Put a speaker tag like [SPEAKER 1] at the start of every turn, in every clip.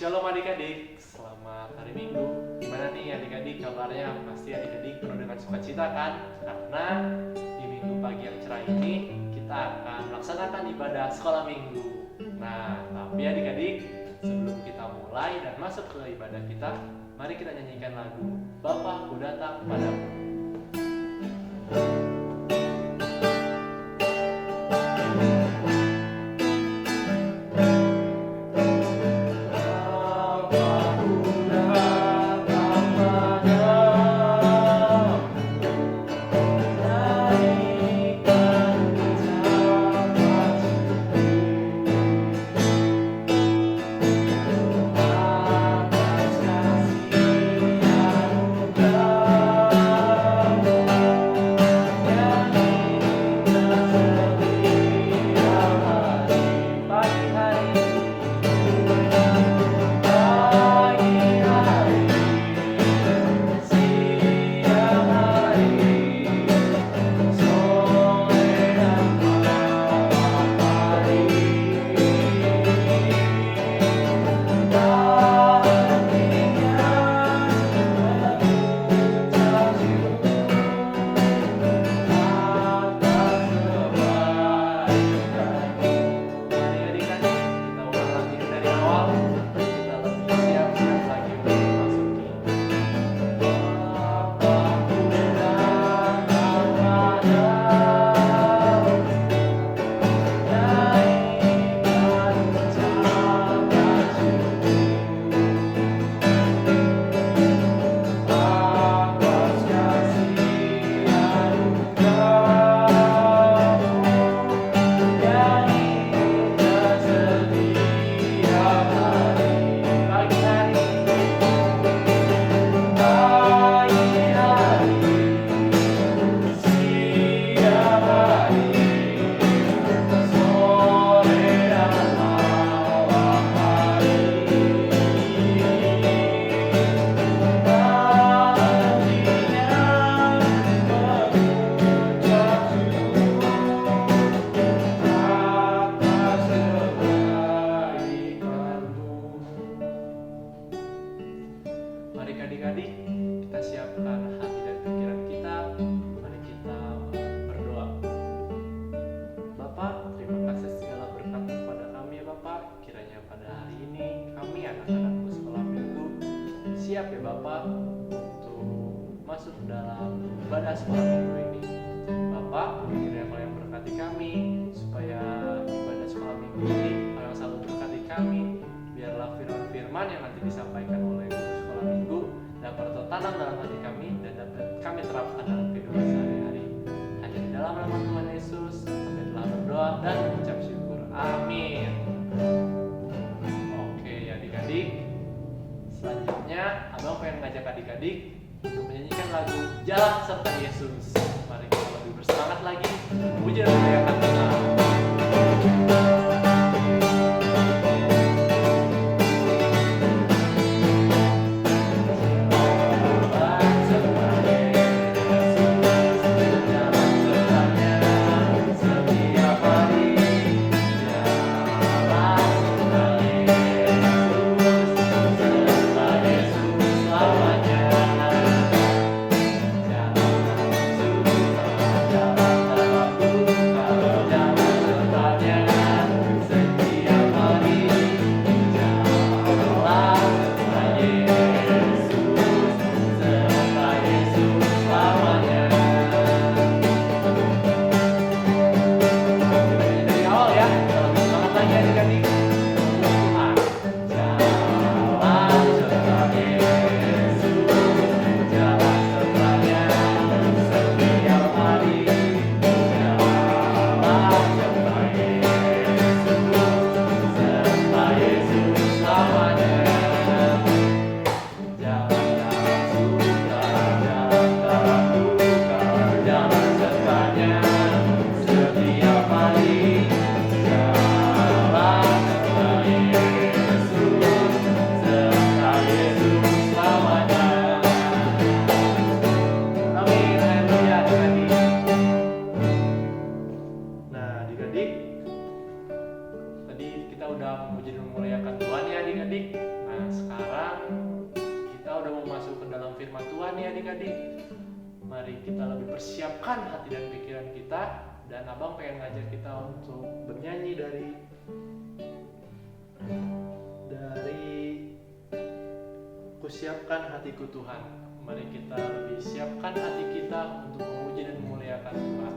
[SPEAKER 1] Shalom adik-adik, selamat hari Minggu. Gimana nih adik-adik kabarnya? Pasti adik-adik penuh dengan sukacita kan? Karena di Minggu pagi yang cerah ini kita akan melaksanakan ibadah sekolah Minggu. Nah, tapi adik-adik, sebelum kita mulai dan masuk ke ibadah kita, mari kita nyanyikan lagu Bapa Ku Datang Padamu. Mari adik-adik, kita siapkan hati dan pikiran kita. Mari kita berdoa. Bapak, terima kasih segala berkat kepada kami ya Bapak. Kiranya pada hari ini kami anak-anakku sekolah minggu siap ya Bapak untuk masuk dalam ibadah sekolah minggu ini. Bapak, kiranya Kau yang berkati kami supaya ibadah sekolah minggu ini Kau yang selalu berkati kami. Biarlah firman-firman yang nanti disampaikan oleh Minggu dapat tertanam dalam hati kami dan dapat kami terapkan dalam kehidupan sehari-hari. Hanya di dalam nama Tuhan Yesus kami telah berdoa dan mengucap syukur. Amin. Oke adik-adik, selanjutnya abang pengen ngajak adik-adik untuk menyanyikan lagu Jalan Serta Yesus. Mari kita lebih bersemangat lagi memuji dan memuliakan Tuhan. Tadi kita udah memuji dan memuliakan Tuhan ya adik-adik. Nah sekarang kita udah mau masuk ke dalam firman Tuhan nih adik-adik. Mari kita lebih persiapkan hati dan pikiran kita. Dan abang pengen ngajak kita untuk bernyanyi dari Kusiapkan Hatiku Tuhan. Mari kita lebih siapkan hati kita untuk memuji dan memuliakan Tuhan.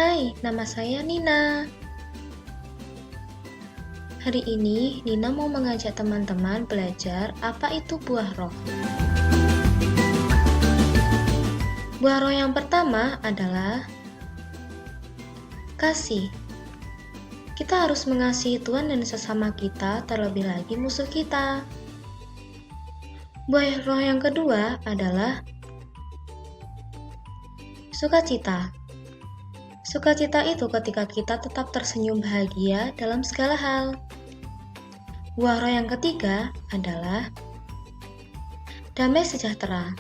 [SPEAKER 2] Hai, nama saya Nina. Hari ini Nina mau mengajak teman-teman belajar apa itu buah roh. Buah roh yang pertama adalah kasih. Kita harus mengasihi Tuhan dan sesama kita, terlebih lagi musuh kita. Buah roh yang kedua adalah sukacita. Sukacita itu ketika kita tetap tersenyum bahagia dalam segala hal. Buah roh yang ketiga adalah damai sejahtera.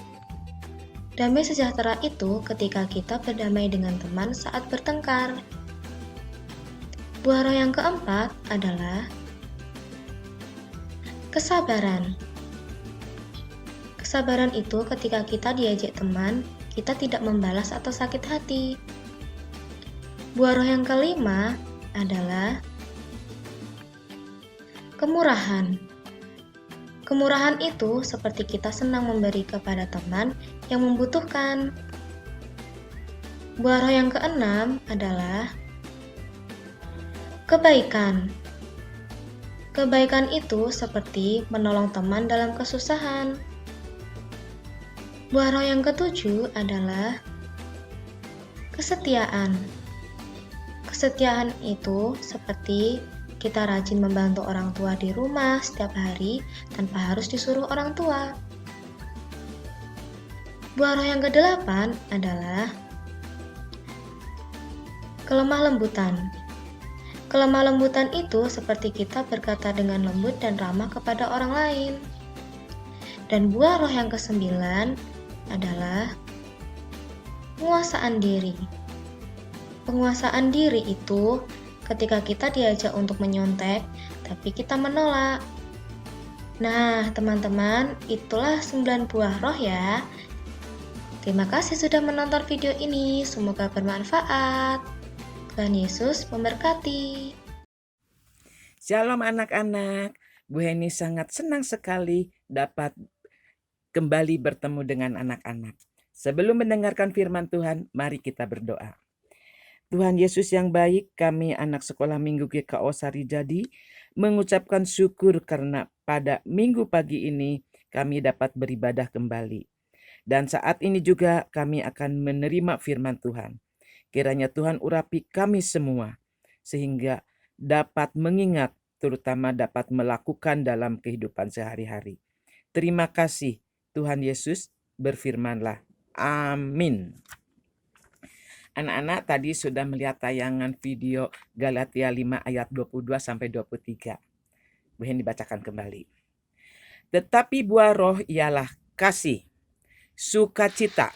[SPEAKER 2] Damai sejahtera itu ketika kita berdamai dengan teman saat bertengkar. Buah roh yang keempat adalah kesabaran. Kesabaran itu ketika kita diajak teman, kita tidak membalas atau sakit hati. Buah roh yang kelima adalah kemurahan. Kemurahan itu seperti kita senang memberi kepada teman yang membutuhkan. Buah roh yang keenam adalah kebaikan. Kebaikan itu seperti menolong teman dalam kesusahan. Buah roh yang ketujuh adalah kesetiaan. Kesetiaan itu seperti kita rajin membantu orang tua di rumah setiap hari tanpa harus disuruh orang tua. Buah roh yang kedelapan adalah kelemah lembutan. Kelemah lembutan itu seperti kita berkata dengan lembut dan ramah kepada orang lain. Dan buah roh yang kesembilan adalah penguasaan diri. Penguasaan diri itu ketika kita diajak untuk menyontek, tapi kita menolak. Nah, teman-teman, itulah 9 buah roh ya. Terima kasih sudah menonton video ini, semoga bermanfaat. Tuhan Yesus memberkati.
[SPEAKER 3] Shalom anak-anak, Bu Heni sangat senang sekali dapat kembali bertemu dengan anak-anak. Sebelum mendengarkan firman Tuhan, mari kita berdoa. Tuhan Yesus yang baik, kami anak sekolah Minggu GKO Sarijadi mengucapkan syukur karena pada minggu pagi ini kami dapat beribadah kembali. Dan saat ini juga kami akan menerima firman Tuhan. Kiranya Tuhan urapi kami semua sehingga dapat mengingat, terutama dapat melakukan dalam kehidupan sehari-hari. Terima kasih Tuhan Yesus, berfirmanlah. Amin. Anak-anak tadi sudah melihat tayangan video Galatia 5 ayat 22 sampai 23. Bu Heni bacakan kembali. Tetapi buah roh ialah kasih, sukacita,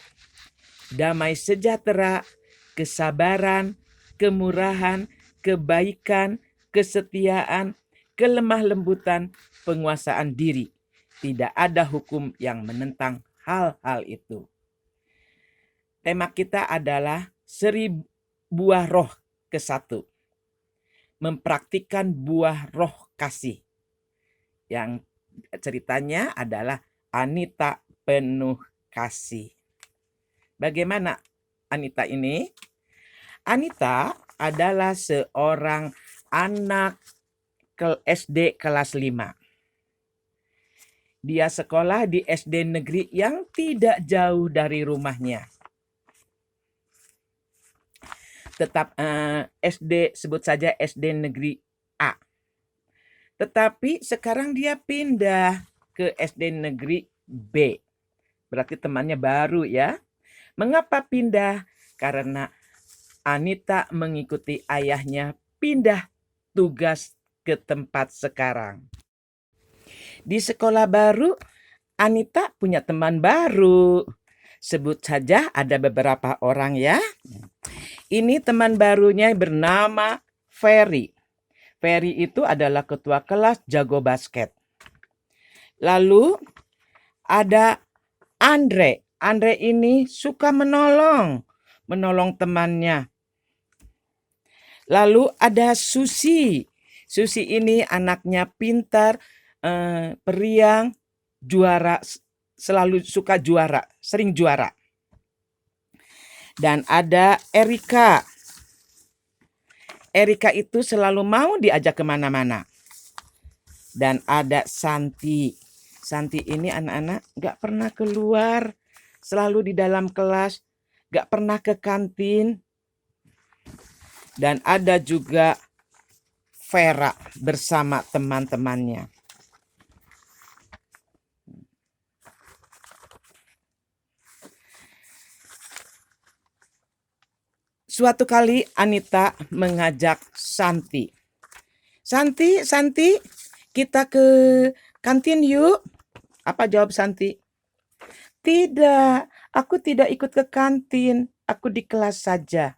[SPEAKER 3] damai sejahtera, kesabaran, kemurahan, kebaikan, kesetiaan, kelemah lembutan, penguasaan diri. Tidak ada hukum yang menentang hal-hal itu. Tema kita adalah 1000 buah roh ke-1. Mempraktikkan buah roh kasih. Yang ceritanya adalah Anita penuh kasih. Bagaimana Anita ini? Anita adalah seorang anak SD kelas 5. Dia sekolah di SD negeri yang tidak jauh dari rumahnya. Tetap SD, sebut saja SD negeri A. Tetapi sekarang dia pindah ke SD negeri B. Berarti temannya baru ya. Mengapa pindah? Karena Anita mengikuti ayahnya pindah tugas ke tempat sekarang. Di sekolah baru, Anita punya teman baru. Sebut saja ada beberapa orang ya. Ini teman barunya bernama Ferry. Ferry itu adalah ketua kelas jago basket. Lalu ada Andre. Andre ini suka menolong temannya. Lalu ada Susi. Susi ini anaknya pintar, periang, juara, selalu suka juara, sering juara. Dan ada Erika. Erika itu selalu mau diajak kemana-mana. Dan ada Santi. Santi ini anak-anak gak pernah keluar, selalu di dalam kelas, gak pernah ke kantin. Dan ada juga Vera bersama teman-temannya. Suatu kali Anita mengajak Santi. Santi, kita ke kantin yuk. Apa jawab Santi? Tidak, aku tidak ikut ke kantin. Aku di kelas saja.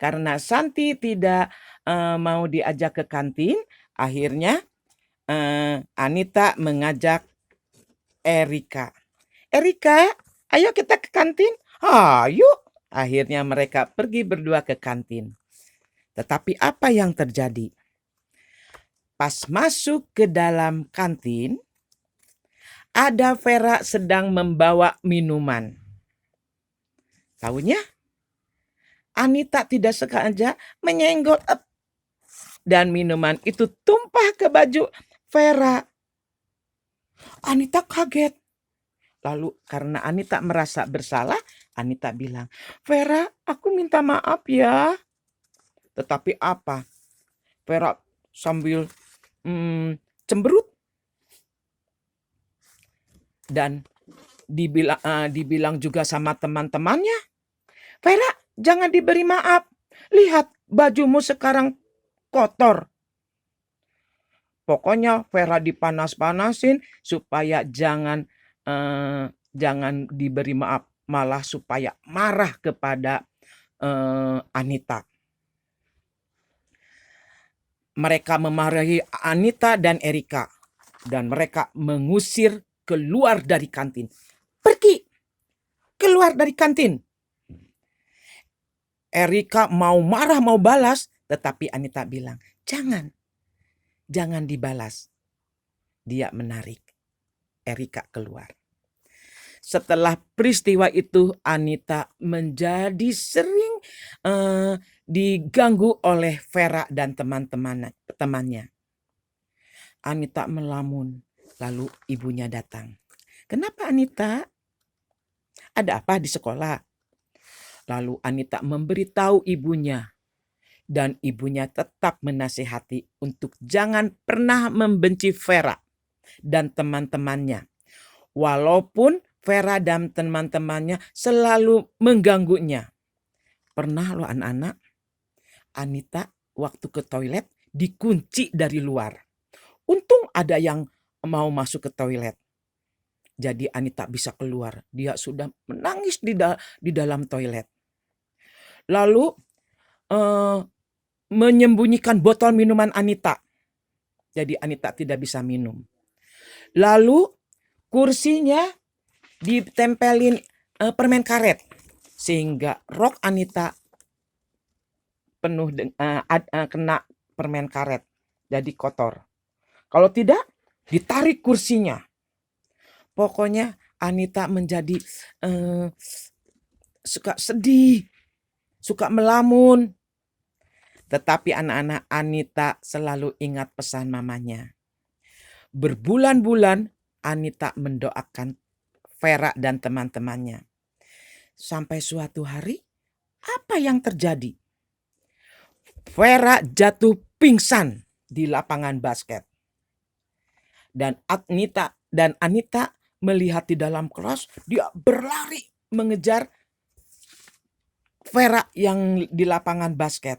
[SPEAKER 3] Karena Santi tidak mau diajak ke kantin, akhirnya Anita mengajak Erika. Erika, ayo kita ke kantin. Ayo. Akhirnya mereka pergi berdua ke kantin. Tetapi apa yang terjadi? Pas masuk ke dalam kantin, ada Vera sedang membawa minuman. Tahunya Anita tidak sengaja menyenggol dan minuman itu tumpah ke baju Vera. Anita kaget. Lalu karena Anita merasa bersalah, Anita bilang, Vera, aku minta maaf ya. Tetapi apa? Vera sambil cemberut. Dan dibilang juga sama teman-temannya, Vera, jangan diberi maaf. Lihat, bajumu sekarang kotor. Pokoknya Vera dipanas-panasin supaya jangan diberi maaf, malah supaya marah kepada Anita. Mereka memarahi Anita dan Erika dan mereka mengusir keluar dari kantin. Pergi, keluar dari kantin. Erika mau marah, mau balas, tetapi Anita bilang, jangan dibalas. dia menarik Erika keluar. Setelah peristiwa itu, Anita menjadi sering diganggu oleh Vera dan temannya. Anita melamun, lalu ibunya datang. "Kenapa Anita? Ada apa di sekolah?" Lalu Anita memberitahu ibunya, dan ibunya tetap menasihati untuk jangan pernah membenci Vera dan teman-temannya. Walaupun Vera dan teman-temannya selalu mengganggunya. Pernah loh anak-anak, Anita waktu ke toilet dikunci dari luar. Untung ada yang mau masuk ke toilet. Jadi Anita bisa keluar. Dia sudah menangis di dalam toilet. Lalu menyembunyikan botol minuman Anita. Jadi Anita tidak bisa minum. Lalu kursinya ditempelin permen karet. Sehingga rok Anita penuh kena permen karet. Jadi kotor. Kalau tidak, ditarik kursinya. Pokoknya Anita menjadi suka sedih, suka melamun. Tetapi anak-anak, Anita selalu ingat pesan mamanya. Berbulan-bulan Anita mendoakan Vera dan teman-temannya. Sampai suatu hari, apa yang terjadi? Vera jatuh pingsan di lapangan basket. Dan Anita melihat di dalam kelas, dia berlari mengejar Vera yang di lapangan basket.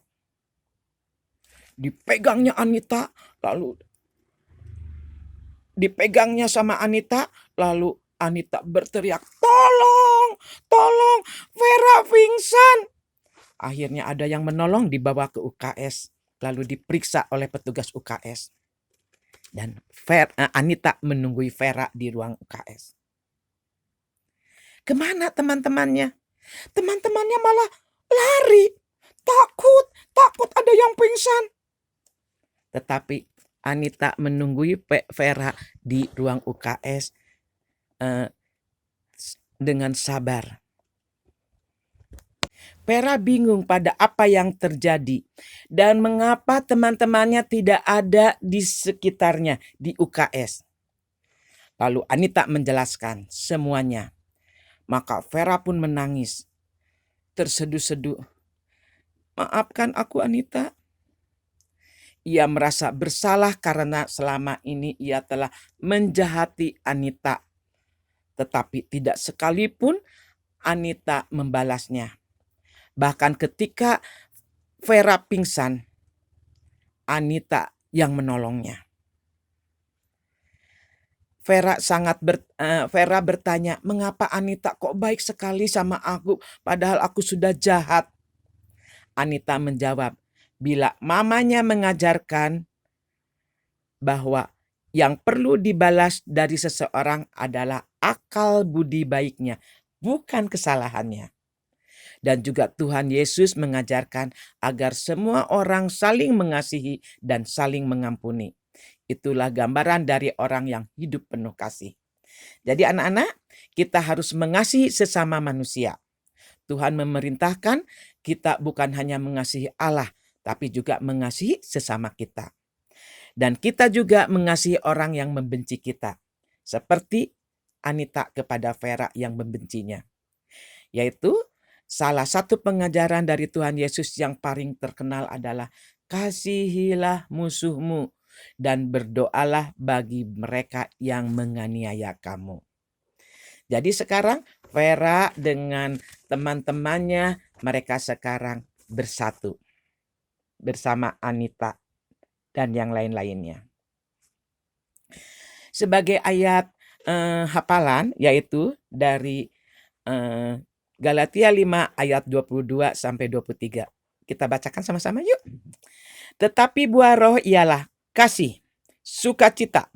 [SPEAKER 3] Dipegangnya Anita, lalu dipegangnya sama Anita, lalu Anita berteriak, "Tolong, tolong, Vera pingsan." Akhirnya ada yang menolong, dibawa ke UKS, lalu diperiksa oleh petugas UKS. Dan Anita menunggui Vera di ruang UKS. Kemana teman-temannya? Teman-temannya malah lari. Takut ada yang pingsan. Tetapi Anita menunggui Vera di ruang UKS dengan sabar. Vera bingung pada apa yang terjadi dan mengapa teman-temannya tidak ada di sekitarnya di UKS. Lalu Anita menjelaskan semuanya. Maka Vera pun menangis, terseduh-seduh. "Maafkan aku Anita." Ia merasa bersalah karena selama ini ia telah menjahati Anita. Tetapi tidak sekalipun Anita membalasnya. Bahkan ketika Vera pingsan, Anita yang menolongnya. Vera bertanya, "Mengapa Anita kok baik sekali sama aku padahal aku sudah jahat?" Anita menjawab, bila mamanya mengajarkan bahwa yang perlu dibalas dari seseorang adalah akal budi baiknya, bukan kesalahannya. Dan juga Tuhan Yesus mengajarkan agar semua orang saling mengasihi dan saling mengampuni. Itulah gambaran dari orang yang hidup penuh kasih. Jadi anak-anak, kita harus mengasihi sesama manusia. Tuhan memerintahkan kita bukan hanya mengasihi Allah, tapi juga mengasihi sesama kita. Dan kita juga mengasihi orang yang membenci kita. Seperti Anita kepada Vera yang membencinya. Yaitu salah satu pengajaran dari Tuhan Yesus yang paling terkenal adalah kasihilah musuhmu dan berdoalah bagi mereka yang menganiaya kamu. Jadi sekarang Vera dengan teman-temannya, mereka sekarang bersatu bersama Anita dan yang lain-lainnya. Sebagai ayat hafalan yaitu dari Galatia 5 ayat 22 sampai 23. Kita bacakan sama-sama yuk. Tetapi buah roh ialah kasih, sukacita,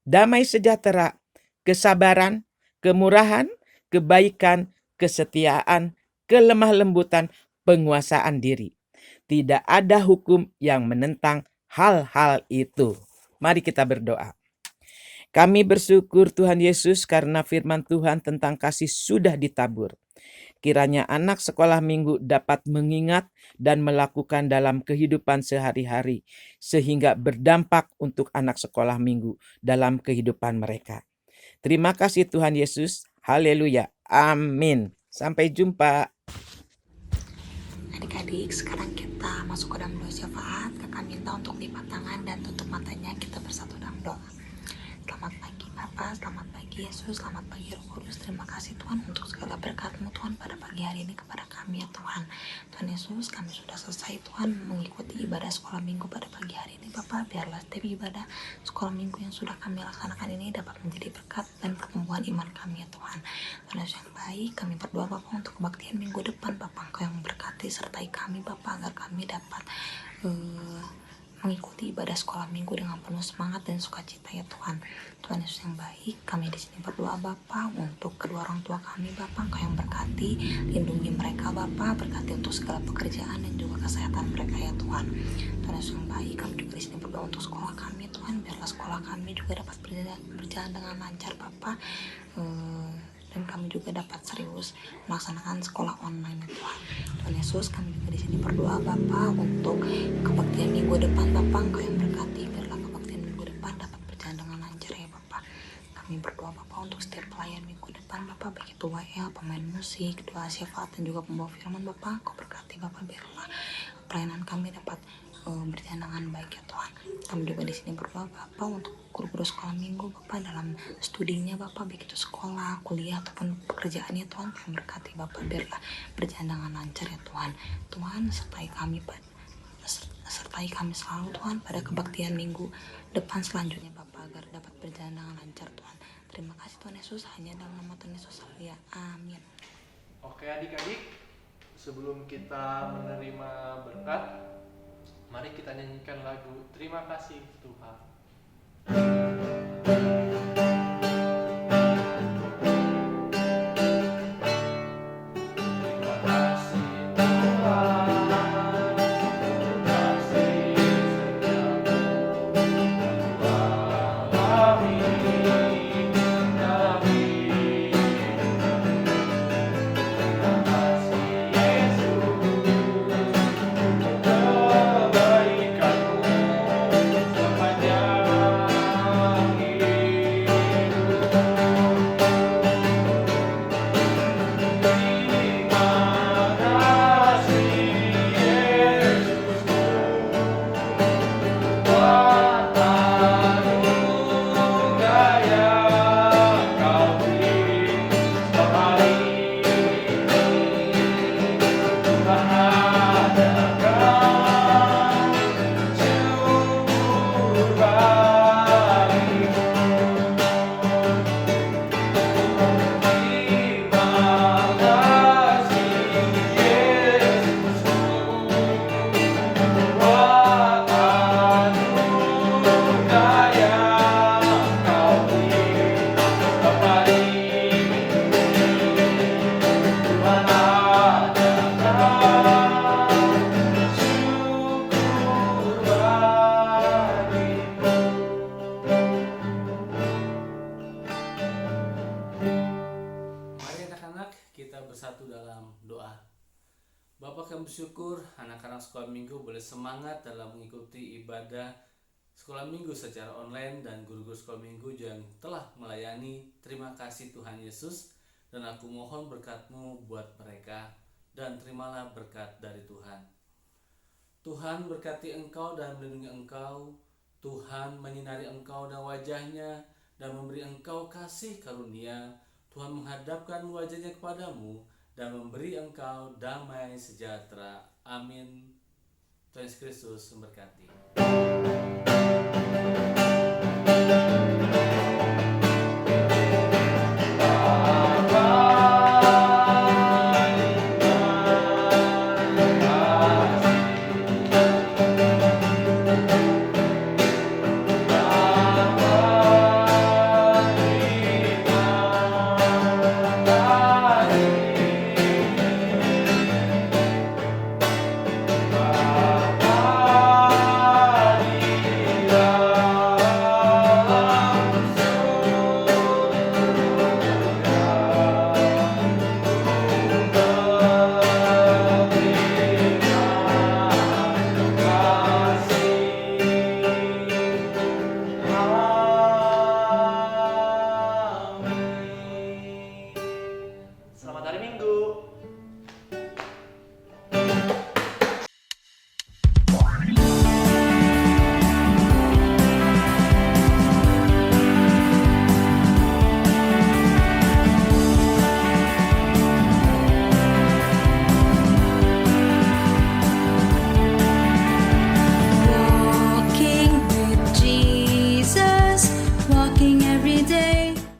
[SPEAKER 3] damai sejahtera, kesabaran, kemurahan, kebaikan, kesetiaan, kelemah lembutan, penguasaan diri. Tidak ada hukum yang menentang hal-hal itu. Mari kita berdoa. Kami bersyukur Tuhan Yesus karena firman Tuhan tentang kasih sudah ditabur. Kiranya anak sekolah minggu dapat mengingat dan melakukan dalam kehidupan sehari-hari, sehingga berdampak untuk anak sekolah minggu dalam kehidupan mereka. Terima kasih Tuhan Yesus. Haleluya. Amin. Sampai jumpa.
[SPEAKER 4] Adik-adik, sekarang kita masuk ke dalam doa syafaat. Kakak minta untuk lipat tangan dan tutup matanya, kita bersatu dalam doa. Selamat pagi Bapa, selamat pagi Yesus, selamat pagi Roh Kudus. Terima kasih Tuhan untuk segala berkat-Mu Tuhan pada pagi hari ini kepada kami ya Tuhan. Tuhan Yesus, kami sudah selesai Tuhan mengikuti ibadah sekolah minggu pada pagi hari ini Bapa. Biarlah setiap ibadah sekolah minggu yang sudah kami laksanakan ini dapat menjadi berkat dan pertumbuhan iman kami ya Tuhan. Tuhan Yesus yang baik, kami berdoa Bapa untuk kebaktian minggu depan Bapa. Engkau yang memberkati sertai kami Bapa agar kami dapat mengikuti ibadah sekolah minggu dengan penuh semangat dan sukacita ya Tuhan. Tuhan Yesus yang baik, kami di sini berdoa Bapa untuk kedua orang tua kami Bapa. Engkau yang berkati, lindungi mereka Bapa, berkati untuk segala pekerjaan dan juga kesehatan mereka ya Tuhan. Tuhan Yesus yang baik, kami juga di sini berdoa untuk sekolah kami Tuhan. Biarlah sekolah kami juga dapat berjalan dengan lancar Bapa. Dan kami juga dapat serius melaksanakan sekolah online ya Tuhan. Tuhan Yesus, kami juga di sini berdoa Bapa untuk kebaktian minggu depan Bapa. Engkau yang berkati, biarlah kebaktian minggu depan dapat berjalan dengan lancar ya Bapa. Kami berdoa Bapa untuk setiap pelayan minggu depan Bapa, baik itu WL, pemain musik, doa syafaat dan juga pembawa firman Bapa. Engkau berkati Bapa, biarlah pelayanan kami dapat berjalan dengan baik ya Tuhan. Kami juga di sini berdoa Bapa untuk guru-guru sekolah minggu Bapa dalam studinya Bapa, baik itu sekolah, kuliah ataupun pekerjaannya Tuhan. Kami berkati Bapa, biarlah berjalan dengan lancar ya Tuhan. Tuhan sertai kami selalu Tuhan pada kebaktian minggu depan selanjutnya Bapa, agar dapat berjalan dengan lancar Tuhan. Terima kasih Tuhan Yesus, hanya dalam nama Tuhan Yesus ya. Amin.
[SPEAKER 1] Oke adik-adik, sebelum kita menerima berkat, mari kita nyanyikan lagu Terima Kasih Tuhan.
[SPEAKER 5] Bersyukur anak-anak sekolah minggu boleh semangat dalam mengikuti ibadah sekolah minggu secara online, dan guru-guru sekolah minggu yang telah melayani. Terima kasih Tuhan Yesus, dan aku mohon berkat-Mu buat mereka, dan terimalah berkat dari Tuhan. Tuhan berkati engkau dan melindungi engkau. Tuhan menyinari engkau dan wajahnya dan memberi engkau kasih karunia. Tuhan menghadapkan wajahnya kepadamu dan memberi engkau damai sejahtera. Amin. Tuhan Yesus Kristus memberkati.